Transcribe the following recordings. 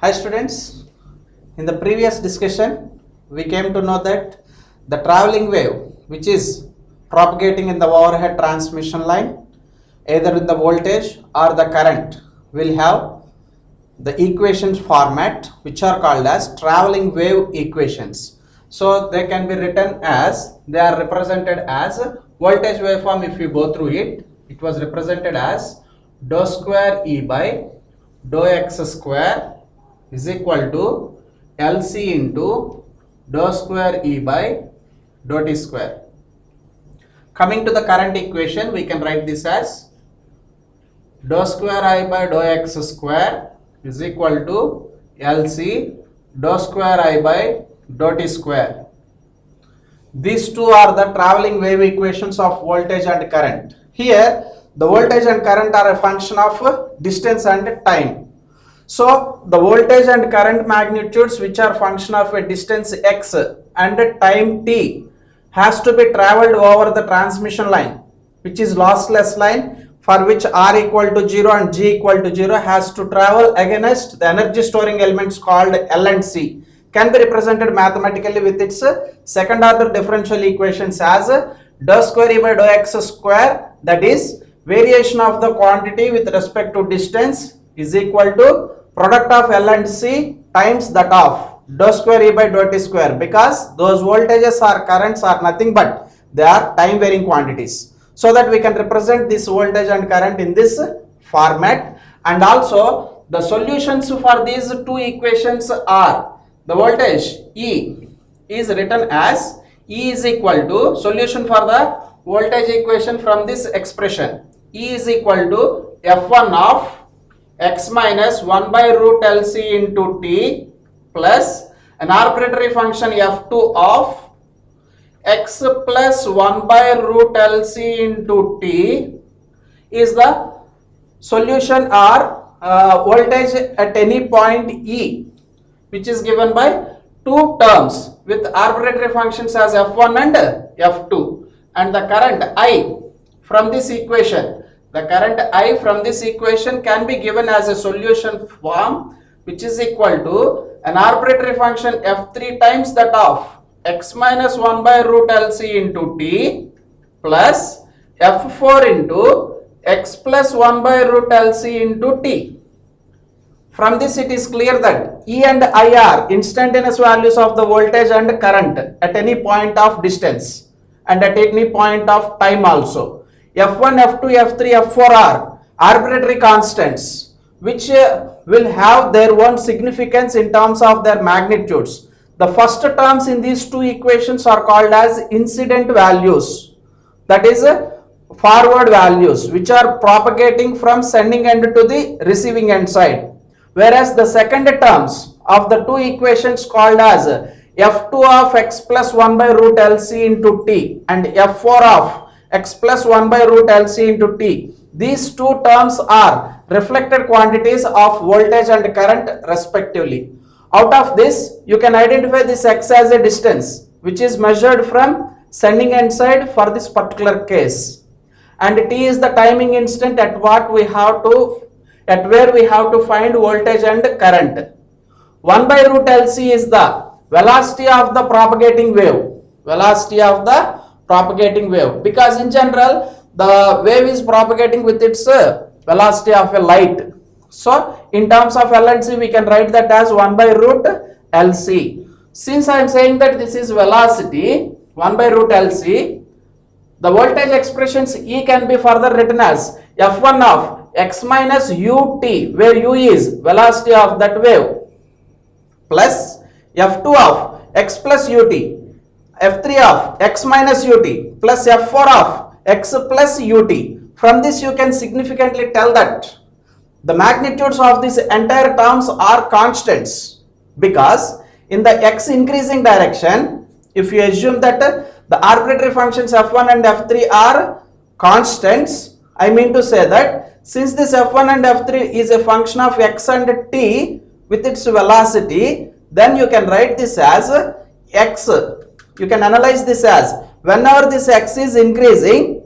Hi students, in the previous discussion we came to know that the travelling wave which is propagating in the overhead transmission line either in the voltage or the current will have the equations format which are called as travelling wave equations. So they can be written as, they are represented as voltage waveform. If you go through it, it was represented as dou square E by dou x square is equal to LC into dou square E by dou t square. Coming to the current equation, we can write this as dou square I by dou x square is equal to LC dou square I by dou t square. These two are the travelling wave equations of voltage and current. Here the voltage and current are a function of distance and time. So the voltage and current magnitudes which are function of a distance x and time t has to be travelled over the transmission line, which is lossless line, for which r equal to 0 and g equal to 0 has to travel against the energy storing elements called L and C. Can be represented mathematically with its second order differential equations as dou square E by dou x square, that is variation of the quantity with respect to distance, is equal to product of L and C times that of dou square E by dou t square, because those voltages or currents are nothing but they are time varying quantities. So that we can represent this voltage and current in this format. And also the solutions for these two equations are, the voltage E is written as E is equal to, solution for the voltage equation from this expression, E is equal to F1 of x minus 1 by root LC into t plus an arbitrary function F2 of x plus 1 by root LC into t is the solution or voltage at any point E, which is given by two terms with arbitrary functions as F1 and F2, and the current I from this equation, the current I from this equation can be given as a solution form, which is equal to an arbitrary function F3 times that of x minus 1 by root LC into t plus F4 into x plus 1 by root LC into t. From this it is clear that E and I are instantaneous values of the voltage and current at any point of distance and at any point of time also. F1, F2, F3, F4 are arbitrary constants which will have their own significance in terms of their magnitudes. The first terms in these two equations are called as incident values, that is forward values which are propagating from sending end to the receiving end side, whereas the second terms of the two equations called as F2 of x plus 1 by root LC into t and F4 of x plus 1 by root LC into t, these two terms are reflected quantities of voltage and current respectively. Out of this you can identify this x as a distance which is measured from sending end side for this particular case, and t is the timing instant at where we have to find voltage and current. 1 by root LC is the velocity of the propagating wave, because in general the wave is propagating with its velocity of a light. So in terms of L and C we can write that as 1 by root LC. Since I am saying that this is velocity 1 by root LC, the voltage expressions E can be further written as F1 of x minus ut, where u is velocity of that wave, plus F2 of x plus ut, F3 of x minus ut plus F4 of x plus ut. From this you can significantly tell that the magnitudes of these entire terms are constants, because in the x increasing direction, if you assume that the arbitrary functions F1 and F3 are constants, I mean to say that since this F1 and F3 is a function of x and t with its velocity, then you can write this as x. You can analyze this as, whenever this x is increasing,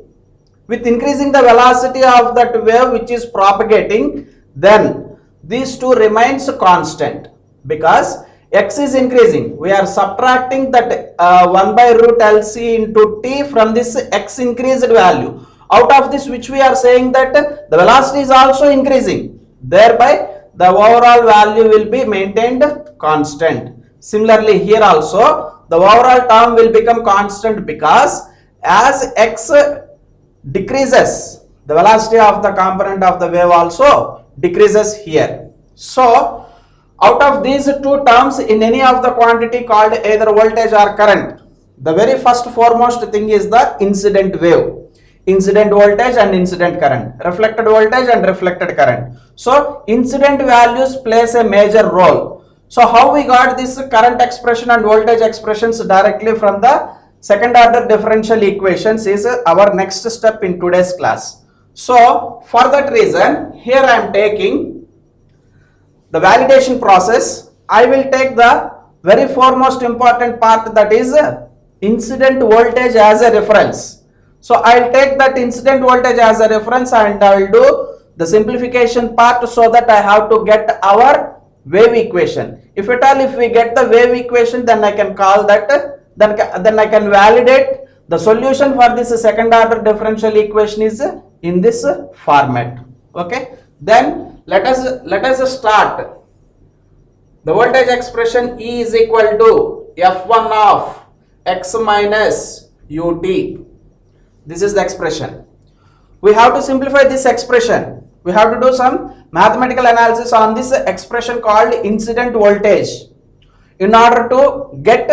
with increasing the velocity of that wave which is propagating, then these two remains constant because x is increasing. We are subtracting that 1 by root LC into t from this x increased value. Out of this, which we are saying that the velocity is also increasing. Thereby, the overall value will be maintained constant. Similarly, here also, the overall term will become constant because as x decreases, the velocity of the component of the wave also decreases here. So, out of these two terms in any of the quantity called either voltage or current, the very first foremost thing is the incident wave. Incident voltage and incident current, reflected voltage and reflected current. So, incident values plays a major role. So, how we got this current expression and voltage expressions directly from the second order differential equations is our next step in today's class. So, for that reason, here I am taking the validation process. I will take the very foremost important part, that is incident voltage as a reference. So, I will take that incident voltage as a reference and I will do the simplification part so that I have to get our wave equation. If at all, if we get the wave equation, then I can call that, then I can validate the solution for this second order differential equation is in this format. Okay. Then let us start. The voltage expression E is equal to F1 of x minus ut. This is the expression. We have to simplify this expression. We have to do some mathematical analysis on this expression called incident voltage in order to get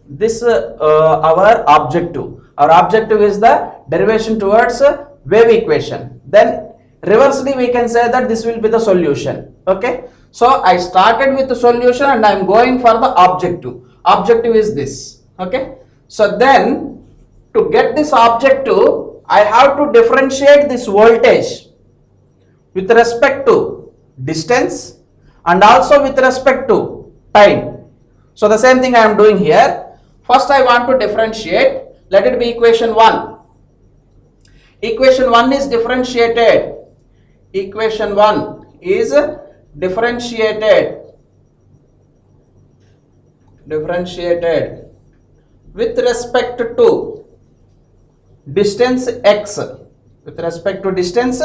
this our objective. Our objective is the derivation towards wave equation. Then reversely we can say that this will be the solution. Okay. So I started with the solution and I am going for the objective. Objective is this. Okay. So then to get this objective, I have to differentiate this voltage with respect to distance and also with respect to time. So the same thing I am doing here. First I want to differentiate. Let it be equation 1. Equation 1 is differentiated. Equation 1 is differentiated with respect to distance x. With respect to distance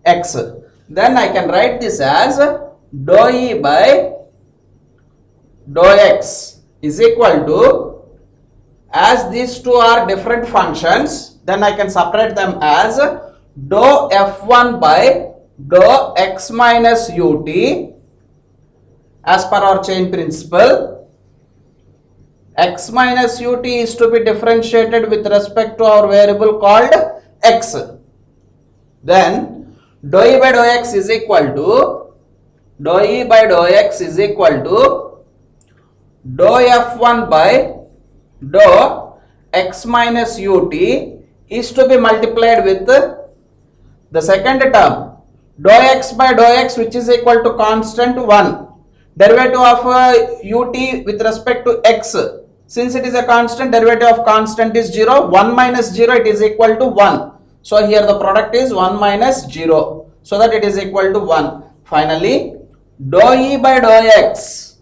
x. Then I can write this as dou E by dou x is equal to, as these two are different functions, then I can separate them as dou F1 by dou x minus ut as per our chain principle. X minus ut is to be differentiated with respect to our variable called x. Then dou E by dou x is equal to dou E by dou x is equal to dou F1 by dou x minus ut is to be multiplied with the second term dou x by dou x, which is equal to constant 1. Derivative of ut with respect to x, since it is a constant, derivative of constant is 0. 1 minus 0, it is equal to 1. So here the product is 1 minus 0, so that it is equal to 1. Finally, dou E by dou x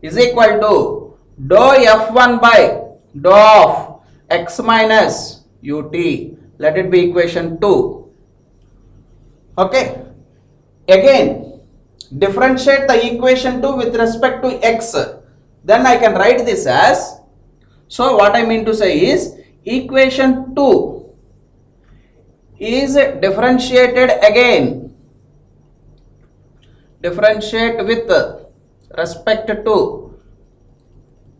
is equal to dou F1 by dou of x minus ut. Let it be equation 2. Okay. Again, differentiate the equation 2 with respect to x. Then I can write this as, so what I mean to say is, equation 2 is differentiated again. Differentiate with respect to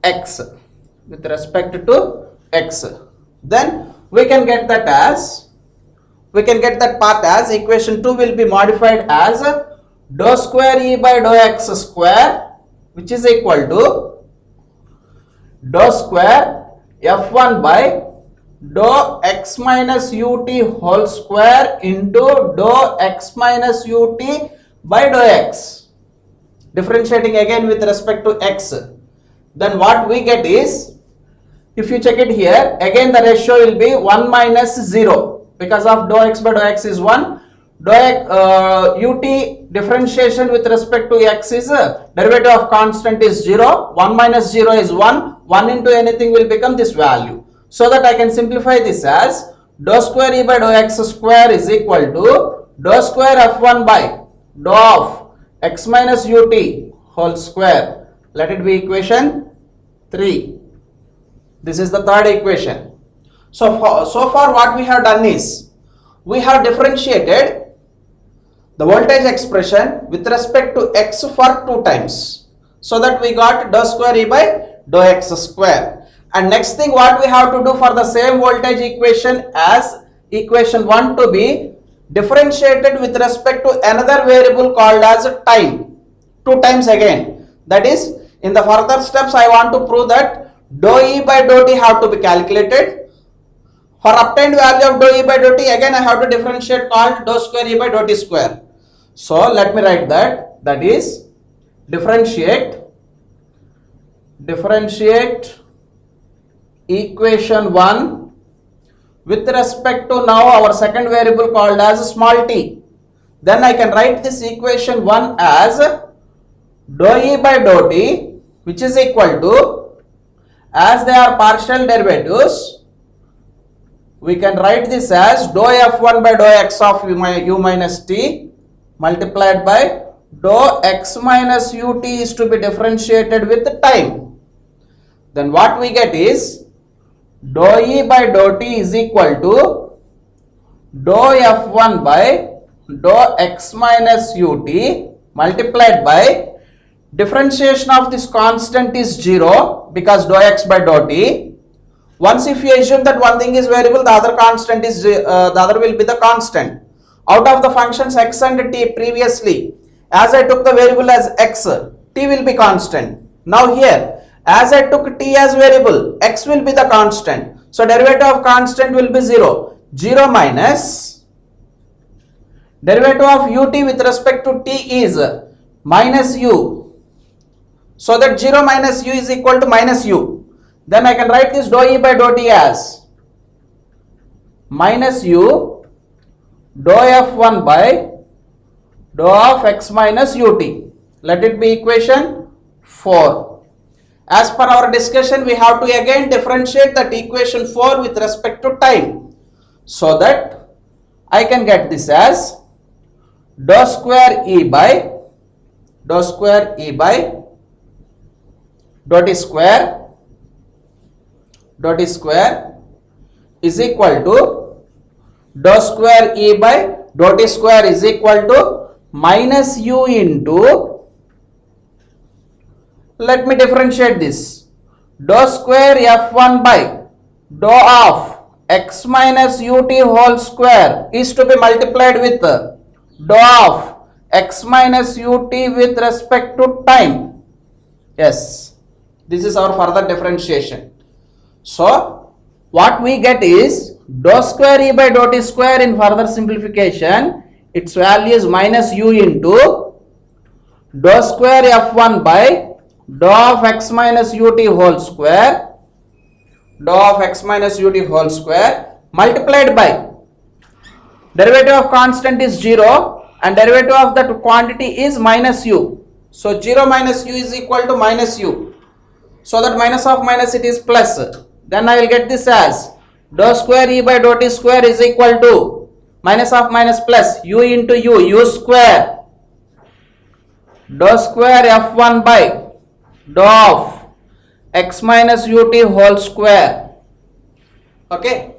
x. With respect to x. Then we can get that as, we can get that part as equation 2 will be modified as dou square E by dou x square, which is equal to dou square F1 by dou x minus ut whole square into dou x minus ut by dou x. Differentiating again with respect to x. Then what we get is, if you check it here, again the ratio will be 1 minus 0 because of dou x by dou x is 1. ut differentiation with respect to x is derivative of constant is 0, 1 minus 0 is 1, 1 into anything will become this value. So that I can simplify this as dou square e by dou x square is equal to dou square f1 by dou of x minus ut whole square. Let it be equation 3. This is the third equation. So far what we have done is we have differentiated the voltage expression with respect to x for 2 times, so that we got dou square e by dou x square. And next thing what we have to do for the same voltage equation as equation 1 to be differentiated with respect to another variable called as time 2 times again. That is, in the further steps I want to prove that dou e by dou t have to be calculated. For obtained value of dou e by dou t, again I have to differentiate called dou square e by dou t square. So let me write that, that is differentiate equation 1 with respect to now our second variable called as small t. Then I can write this equation 1 as dou e by dou t, which is equal to, as they are partial derivatives, we can write this as dou f1 by dou x of u minus t multiplied by dou x minus ut is to be differentiated with time. Then what we get is dou e by dou t is equal to dou f1 by dou x minus ut multiplied by differentiation of this constant is 0 because dou x by dou t. Once if you assume that one thing is variable, the other constant is the other will be the constant. Out of the functions x and t previously, as I took the variable as x, t will be constant. Now here, as I took t as variable, x will be the constant. So derivative of constant will be 0. 0 minus derivative of ut with respect to t is minus u. So that 0 minus u is equal to minus u. Then I can write this dou e by dou t as minus u dou f1 by dou of x minus ut. Let it be equation 4. As per our discussion, we have to again differentiate that equation 4 with respect to time, so that I can get this as dou square e by dou t square is equal to dou square e by dou t square is equal to minus u into, let me differentiate this, dou square f1 by dou of x minus ut whole square is to be multiplied with dou of x minus ut with respect to time. Yes, this is our further differentiation. So what we get is dou square e by dou t square in further simplification, its value is minus u into dou square f1 by dou of x minus ut whole square, multiplied by derivative of constant is 0 and derivative of that quantity is minus u. So 0 minus u is equal to minus u. So that minus of minus it is plus. Then I will get this as dou square e by dou t square is equal to minus of minus plus u into u square dou square f1 by dou of x minus ut whole square. Okay,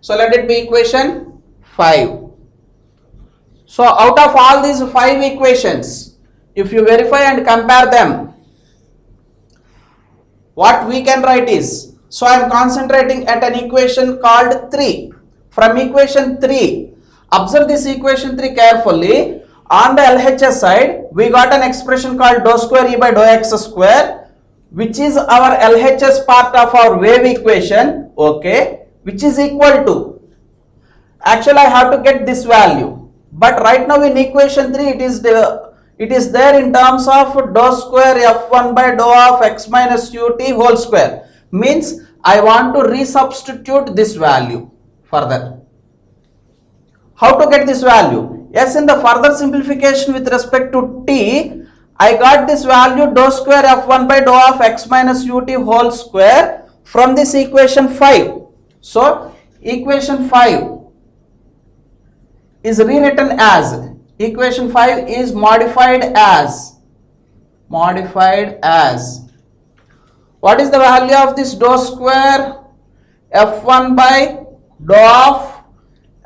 so let it be equation 5. So out of all these 5 equations, if you verify and compare them, what we can write is, so I am concentrating at an equation called 3. From equation 3, observe this equation 3 carefully. On the LHS side, we got an expression called dou square e by dou x square, which is our LHS part of our wave equation, okay, which is equal to, actually I have to get this value, but right now in equation 3 it is there in terms of dou square f1 by dou of x minus ut whole square, means I want to resubstitute this value further. How to get this value? Yes, in the further simplification with respect to t, I got this value dou square f1 by dou of x minus ut whole square from this equation 5. So, equation 5 is rewritten as, equation 5 is modified as, what is the value of this dou square f1 by dou of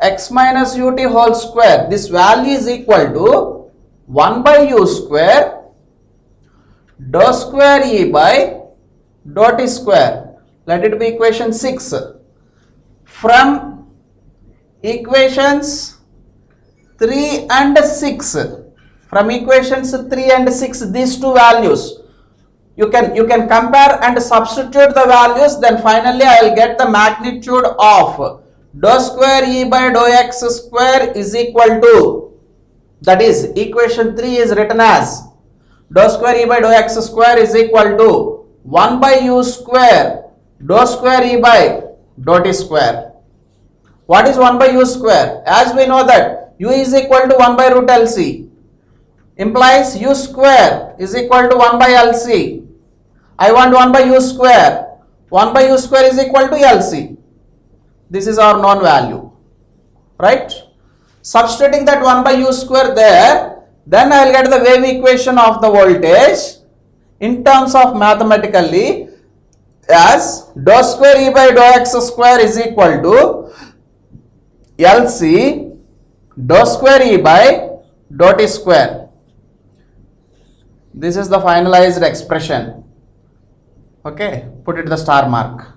x minus ut whole square? This value is equal to 1 by u square dou square e by dou t square. Let it be equation 6. From equations 3 and 6, from equations 3 and 6, these two values, you can compare and substitute the values, then finally I will get the magnitude of dou square e by dou x square is equal to, that is equation 3 is written as dou square e by dou x square is equal to 1 by u square dou square e by dou t square. What is 1 by u square? As we know that u is equal to 1 by root LC, implies u square is equal to 1 by LC. I want 1 by u square. 1 by u square is equal to LC. This is our known value, right? Substituting that 1 by u square there, then I will get the wave equation of the voltage in terms of mathematically as dou square e by dou x square is equal to LC dou square e by dou t square. This is the finalized expression. Okay, put it the star mark.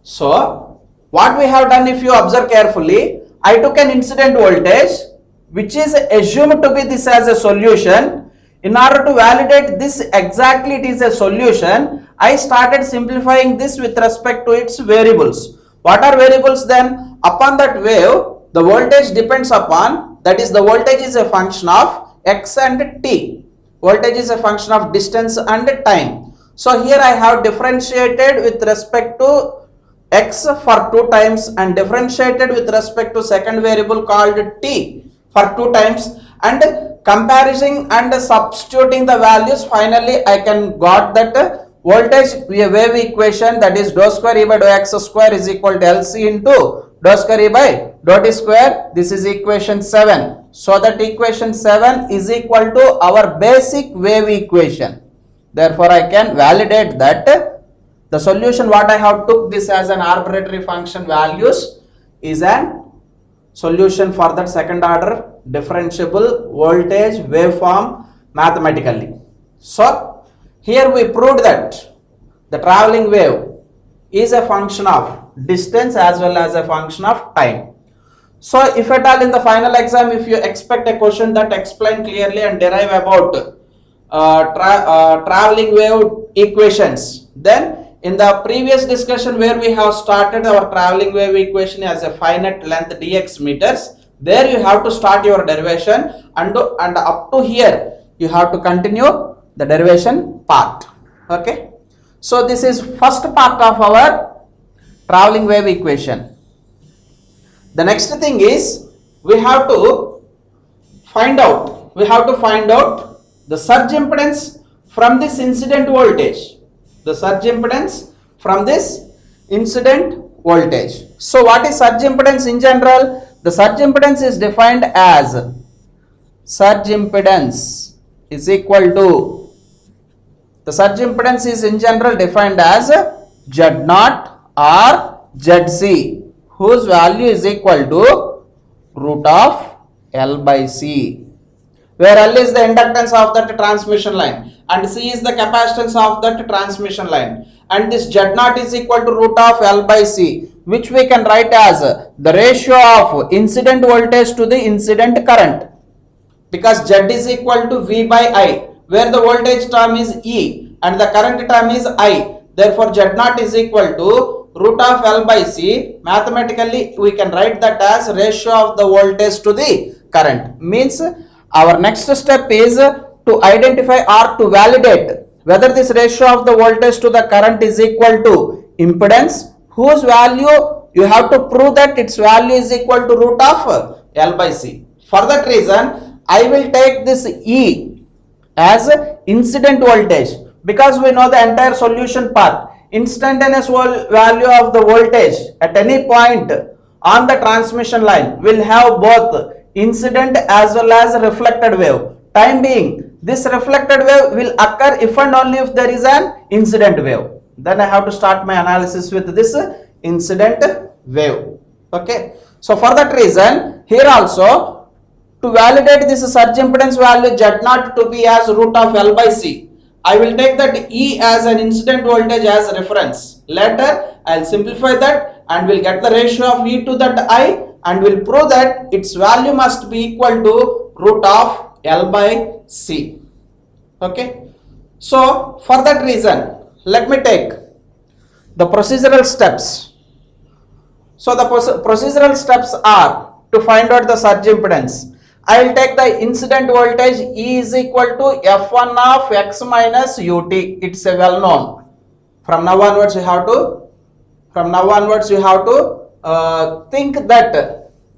So, what we have done, if you observe carefully, I took an incident voltage which is assumed to be this as a solution. In order to validate this exactly it is a solution, I started simplifying this with respect to its variables. What are variables then? Upon that wave, the voltage depends upon, that is the voltage is a function of x and t. Voltage is a function of distance and time. So here I have differentiated with respect to x for 2 times and differentiated with respect to second variable called t for 2 times, and comparison and substituting the values, finally I can got that voltage wave equation, that is dou square e by dou x square is equal to LC into dou square e by dou t square. This is equation 7. So that equation 7 is equal to our basic wave equation. Therefore I can validate that the solution what I have took this as an arbitrary function values is an solution for that second order differentiable voltage waveform mathematically. So here we proved that the traveling wave is a function of distance as well as a function of time. So if at all in the final exam, if you expect a question that explain clearly and derive about traveling wave equations, then in the previous discussion where we have started our traveling wave equation as a finite length dx meters, there you have to start your derivation, and up to here you have to continue the derivation part. Okay, so this is first part of our traveling wave equation. The next thing is we have to find out the surge impedance from this incident voltage. The surge impedance from this incident voltage. So what is surge impedance in general? The surge impedance is defined as surge impedance is equal to, the surge impedance is in general defined as Z0 or ZC, whose value is equal to root of L by C, where L is the inductance of that transmission line and C is the capacitance of that transmission line, and this Z0 is equal to root of L by C, which we can write as the ratio of incident voltage to the incident current, because Z is equal to V by I, where the voltage term is E and the current term is I. Therefore Z0 is equal to root of L by C. Mathematically we can write that as ratio of the voltage to the current. Means our next step is to identify or to validate whether this ratio of the voltage to the current is equal to impedance, whose value you have to prove that its value is equal to root of L by C. For that reason, I will take this E as incident voltage, because we know the entire solution part. Instantaneous value of the voltage at any point on the transmission line will have both incident as well as reflected wave. Time being, this reflected wave will occur if and only if there is an incident wave. Then I have to start my analysis with this incident wave. Okay. So for that reason, here also, to validate this surge impedance value Z0 to be as root of L by C, I will take that E as an incident voltage as reference. Later, I will simplify that and will get the ratio of E to that I and will prove that its value must be equal to root of L by C. Okay. So for that reason, let me take the procedural steps. So the procedural steps are to find out the surge impedance. I will take the incident voltage E is equal to F1 of X minus UT. It's a well known. From now onwards you have to think that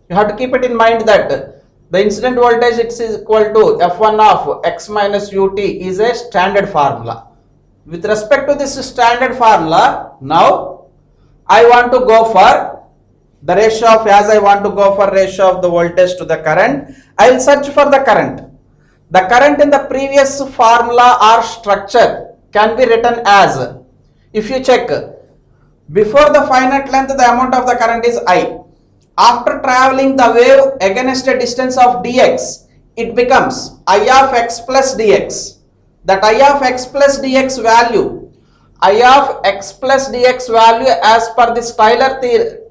you have to keep it in mind that the incident voltage is equal to F1 of X minus UT is a standard formula. With respect to this standard formula, now I want to go for the ratio of, as I want to go for ratio of the voltage to the current, I will search for the current. The current in the previous formula or structure can be written as, if you check, before the finite length the amount of the current is I. After traveling the wave against a distance of dx, it becomes I of x plus dx. That I of x plus dx value, as per this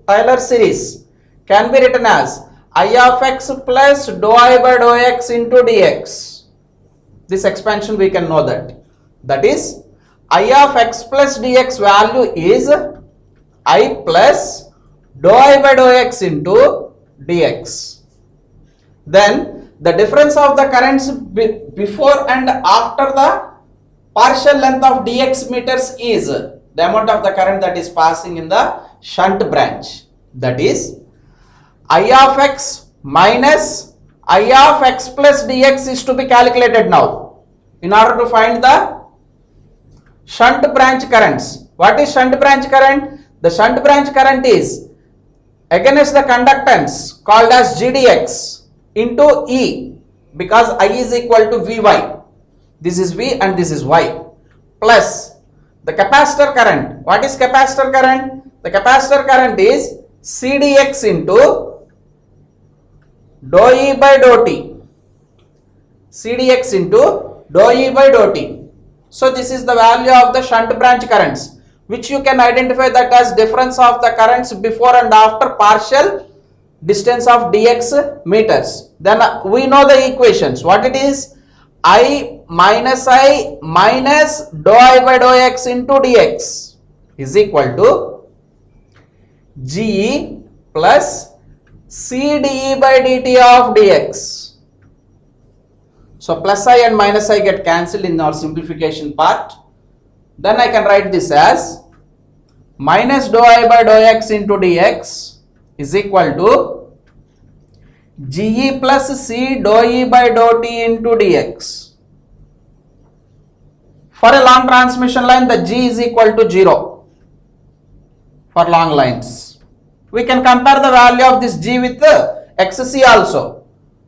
Taylor series can be written as I of x plus dou I by dou x into dx. This expansion we can know that. That is, I of x plus dx value is I plus dou I by dou x into dx. Then the difference of the currents before and after the partial length of dx meters is the amount of the current that is passing in the shunt branch. That is, I of x minus I of x plus dx is to be calculated now in order to find the shunt branch currents. What is shunt branch current? The shunt branch current is against the conductance called as GDX into E, because I is equal to Vy. This is V and this is Y, plus the capacitor current. What is capacitor current? The capacitor current is CDX into dou E by dou T. CDX into dou E by dou T. So this is the value of the shunt branch currents, which you can identify that as difference of the currents before and after partial distance of dx meters. Then we know the equations. What it is? I minus dou I by dou x into dx is equal to GE plus CdE by dt of dx. So plus I and minus I get cancelled in our simplification part. Then I can write this as minus dou I by dou x into dx is equal to GE plus C dou E by dou T into dx. For a long transmission line, the G is equal to 0 for long lines. We can compare the value of this G with the XC also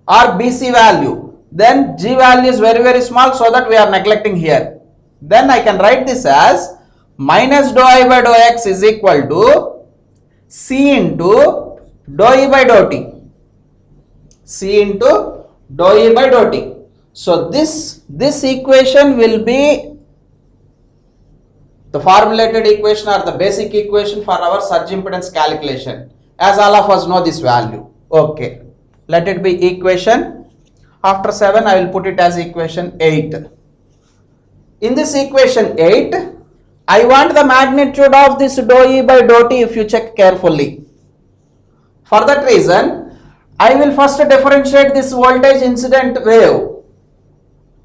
or BC value. Then G value is very small, so that we are neglecting here. Then I can write this as minus dou I by dou x is equal to C into dou E by dou T. C into dou E by dou T. So this equation will be the formulated equation or the basic equation for our surge impedance calculation, as all of us know this value. Okay, let it be equation. After 7 I will put it as equation 8. In this equation 8, I want the magnitude of this dou E by dou T if you check carefully. For that reason, I will first differentiate this voltage incident wave.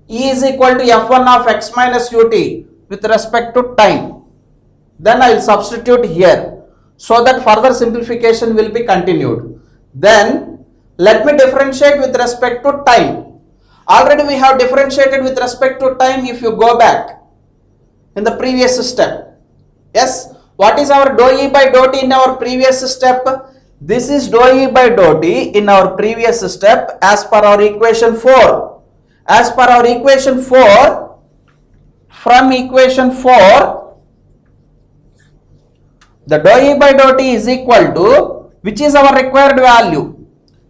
E is equal to F1 of x minus ut with respect to time. Then I will substitute here so that further simplification will be continued. Then Let me differentiate with respect to time. Already we have differentiated with respect to time if you go back in the previous step. Yes, what is our dou E by dou t in our previous step? This is dou E by dou t in our previous step as per our equation 4. As per our equation 4, from equation 4, the dou E by dou t is equal to, which is our required value?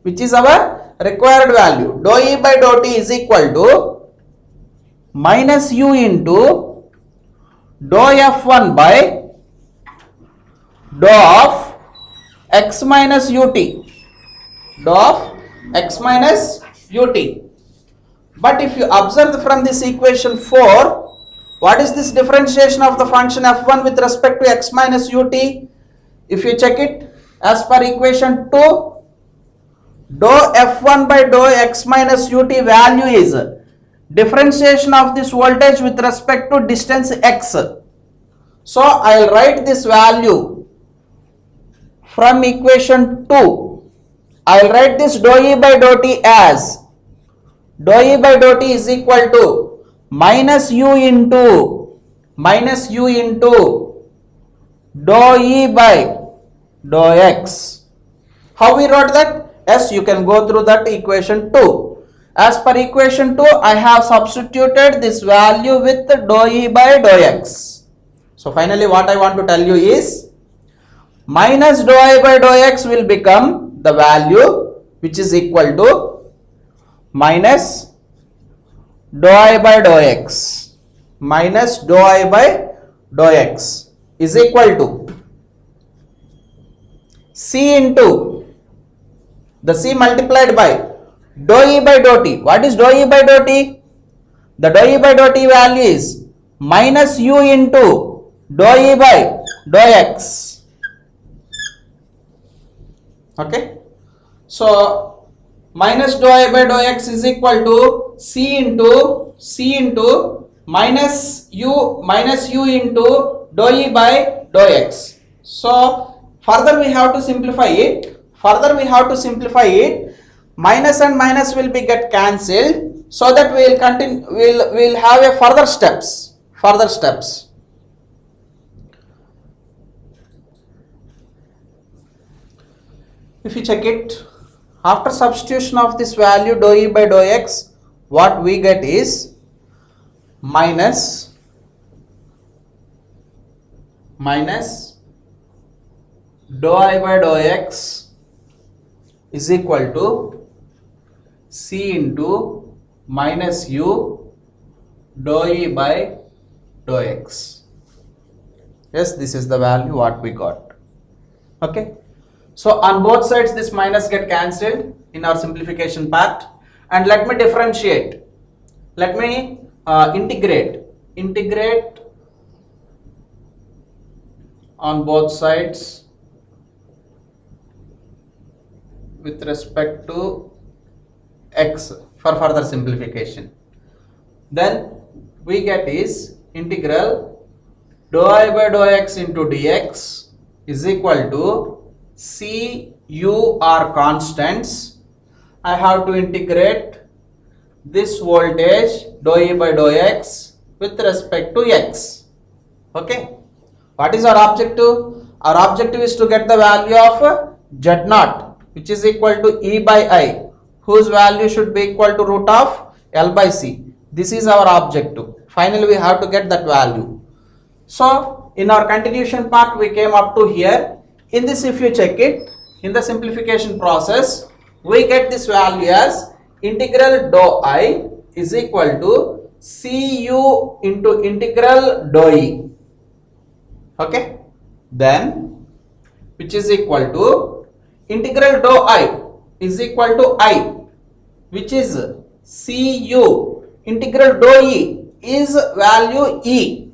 Which is our required value? Dou E by dou t is equal to minus u into dou F1 by dou of x minus ut. Dou of x minus ut. But if you observe from this equation 4, what is this differentiation of the function f1 with respect to x minus ut? If you check it as per equation 2, dou f1 by dou x minus ut value is differentiation of this voltage with respect to distance x. So I will write this value from equation 2. I will write this dou E by dou t as dou E by dou t is equal to minus u into dou E by dou x. How we wrote that? Yes, you can go through that equation 2. As per equation 2, I have substituted this value with dou E by dou x. So finally what I want to tell you is minus dou I by dou x will become the value which is equal to minus dou I by dou x. Minus dou I by dou x is equal to C into the C multiplied by dou E by dou t. What is dou E by dou t? The dou E by dou t value is minus u into dou E by dou x. Okay. So minus dou I by dou x is equal to C into minus u into dou E by dou x. So further we have to simplify it. Minus and minus will be get cancelled, so that we will continue. We'll have a further steps. If you check it, after substitution of this value dou E by dou x, what we get is minus dou I by dou x is equal to C into minus u dou E by dou x. Yes, this is the value what we got. Okay. So on both sides this minus get cancelled in our simplification part, and let me differentiate. Let me integrate on both sides with respect to x for further simplification. Then we get is integral dou I by dou x into dx is equal to C u are constants. I have to integrate this voltage dou E by dou x with respect to x. Okay. What is our objective? Our objective is to get the value of z0, which is equal to E by I, whose value should be equal to root of L by C. This is our objective. Finally we have to get that value. So in our continuation part we came up to here. In this, if you check it in the simplification process, we get this value as integral dou I is equal to Cu into integral dou E. Okay. Then which is equal to integral dou I is equal to I, which is Cu integral dou E is value E.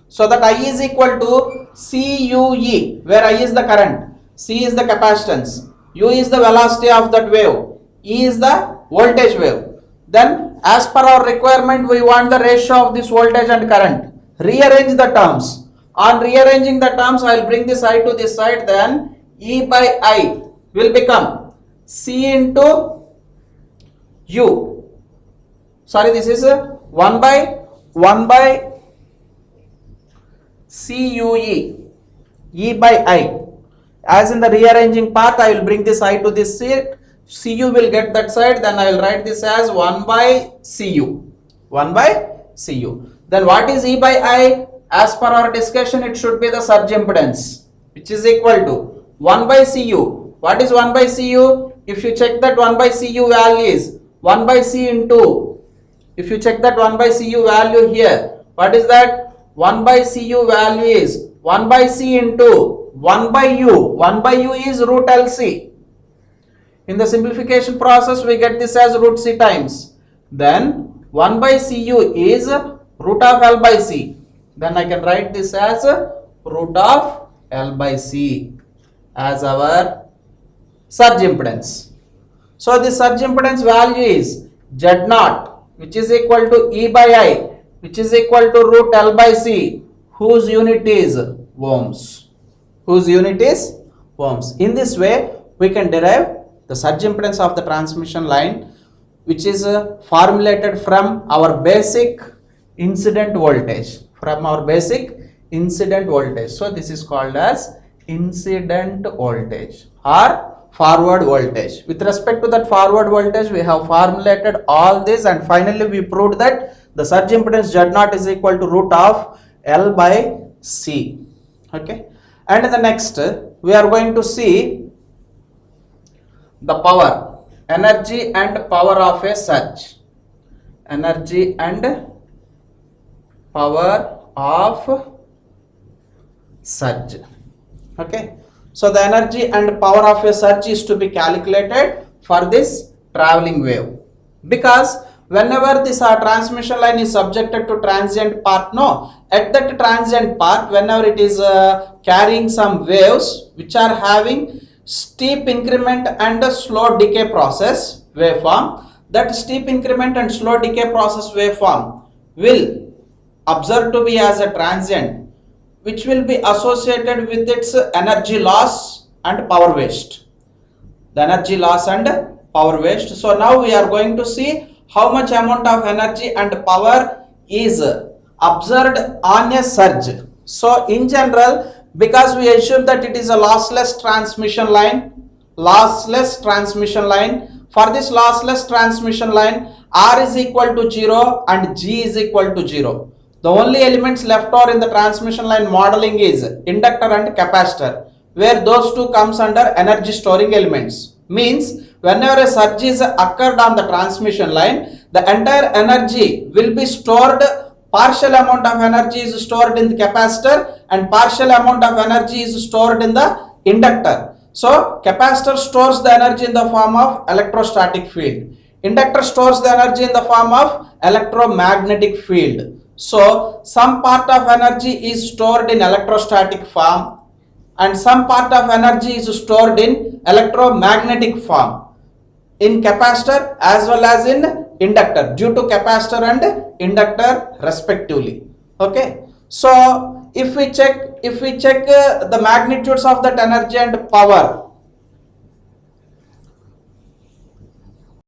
So that I is equal to CUE, where I is the current, C is the capacitance, U is the velocity of that wave, E is the voltage wave. Then as per our requirement we want the ratio of this voltage and current. Rearrange the terms. On rearranging the terms I will bring this I to this side, then E by I will become C into U. Sorry, this is 1 by CUE, E by I. As in the rearranging part, I will bring this I to this side, Cu will get that side, then I will write this as 1 by Cu. 1 by Cu. Then what is E by I? As per our discussion, it should be the surge impedance, which is equal to 1 by Cu. What is 1 by Cu? If you check that 1 by Cu value is 1 by C into, if you check that 1 by Cu value here, what is that? 1 by Cu value is 1 by C into 1 by U. 1 by U is root LC. In the simplification process, we get this as root C times. Then 1 by Cu is root of L by C. Then I can write this as root of L by C as our surge impedance. So the surge impedance value is Z0, which is equal to E by I, which is equal to root L by C, whose unit is ohms. Whose unit is ohms. In this way, we can derive the surge impedance of the transmission line, which is formulated from our basic incident voltage. From our basic incident voltage. So this is called as incident voltage or forward voltage. With respect to that forward voltage, we have formulated all this, and finally we proved that the surge impedance Z0 is equal to root of L by C. Okay. And in the next, we are going to see the power, energy and power of a surge. Energy and power of surge. Okay. So the energy and power of a surge is to be calculated for this traveling wave, because whenever this transmission line is subjected to transient part, no, at that transient part, whenever it is carrying some waves which are having steep increment and a slow decay process waveform, that steep increment and slow decay process waveform will observed to be as a transient, which will be associated with its energy loss and power waste. The energy loss and power waste. So now we are going to see how much amount of energy and power is observed on a surge. So in general, because we assume that it is a lossless transmission line, for this lossless transmission line, R is equal to 0 and G is equal to 0. The only elements left over in the transmission line modeling is inductor and capacitor, where those two comes under energy storing elements. Means whenever a surge is occurred on the transmission line, the entire energy will be stored. Partial amount of energy is stored in the capacitor and partial amount of energy is stored in the inductor. So capacitor stores the energy in the form of electrostatic field. Inductor stores the energy in the form of electromagnetic field. So some part of energy is stored in electrostatic form and some part of energy is stored in electromagnetic form in capacitor as well as in inductor, due to capacitor and inductor respectively. Okay. So if we check the magnitudes of that energy and power,